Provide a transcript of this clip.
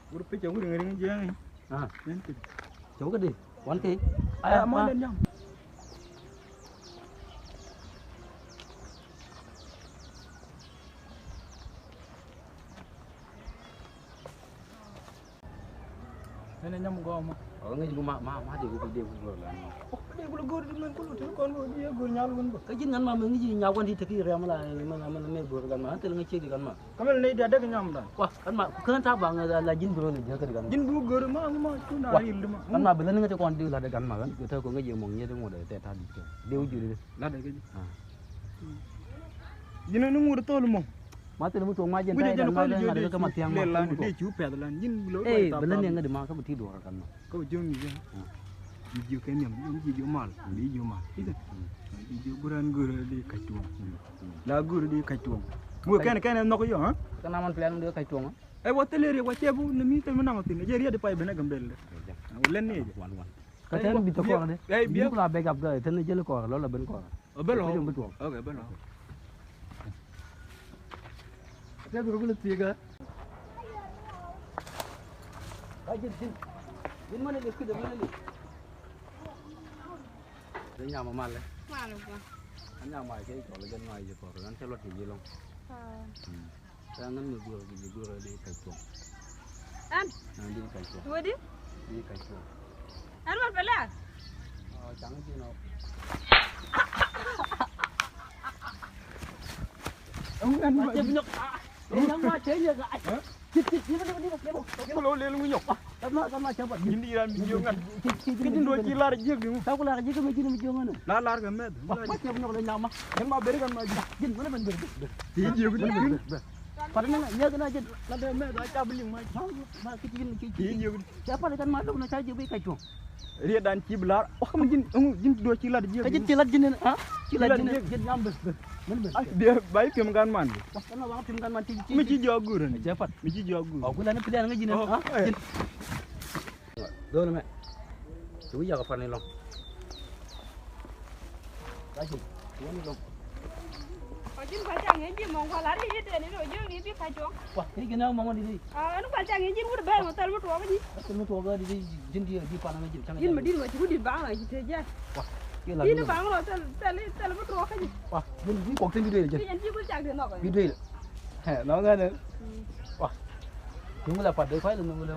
Udah pecah gue dengerin aja nih. Ah, Nanti. chỗ cái đi, quán kia. Ayo mau lên nhau. Nên nhau gom mà. Ở ngay juga mah dia gue dia gue lah. Oh, dia boleh gue di main kulo, dia kan dia gue nyal kan. Cái chính ngắn mà mình gì nhau quan đi thực hiện ra mà là mình mê bừaกันmà, tự nhiên chơiกันmà. Kamel nih dia ada kenyam dah. Wah, kan mà kan tak bang là jin bừa này cáiกัน. Jin bu gue mah tu dah hil mah. Kan mà bên nó cho con đi là đểกันmà kan. Kita có cái gì mong nhớ trong một để ta đi chơi. Điều gì đi. Lah ada ke. À. Jin nu ngur tol mong. Mà tự nhiên tuồng mai jin Gue tay jangan dan kau ada ke mati yang dia mah. dia cupe adalah jin bulo. Eh, benar yang ada mah kan tidur kan mah. Kau jom ni je. Hijau kenyam, hijau mal, hijau mal. Itu. Hijau guran gur di kacung. Lah gur di kacung. Gue kan nak yo ha. Kan naman plan dia kai tuồng á. Eh wateleri wacebu nemi te menang tin. Jadi ada pai bena gambel. Ulen ni je. Wan wan. Cái thế bị tao con đấy. Eh Biết là bé gặp rồi, thế nên chơi con, đó là bên con. Belo. Cái bên tuồng. Okay, belo. Cái bữa cái gì cơ? Cái jin mana dia kuda mana ni? Dia nyama mal le. Malu kan. Nyama mai cái cổ là dân ngoài giờ cổ rồi theo luật gì luôn. Saya ngân người vừa rồi đi cày chuồng. An, Đi cày chuồng. dua di? Đi cày chuồng. An mal pala. Chẳng chi nào. Ông ăn Chơi nhục. Ông mà chơi như vậy. Đi Kalau lelu nyok. Kan chơi bật. Jin di ran video kan. Kijin dua kilar je gitu. Tahu lah aja kami jadi macam mana. La lar kan med. Wah, macam nyok le nyama. Kan ma beri kan ma Jin mana ben ber. Hijau gitu. Padahal nya kena jin. Ada med aja beli ma. Ma kijin Hijau. Siapa kan malu nak cari cai chuồng. Dia dan cibelar. Wah, kamu jin dua kilar je. Cái cilat jin ha? Cilat jin nyam ber. Mana ber. Dia baik ke makan man. Wah, kan awak tim kan mati. Meci jagur ni. Cepat. Meci jagur. Oh, bulan ni pilihan dengan jin ha? Jin. Dua ni mek. Cuba jaga pan ni long. Kasih. Cuba ni long. Jin kacang ni jin mong kala ni dia ni rojo ni bi kacang. Wah, ini kena mama di sini. Anu kacang ni jin udah bayar motor motor apa ni? Temu tu agak di jin dia di panang jin. Jin medin macam di bang lah gitu aja. Wah, kira Jin bang lo tel motor apa ni? Wah, jin kok tin video je. Jin jin kacang dia nak. Video. He, nó nghe nữa. Wow. Chúng là phạt được phải là người.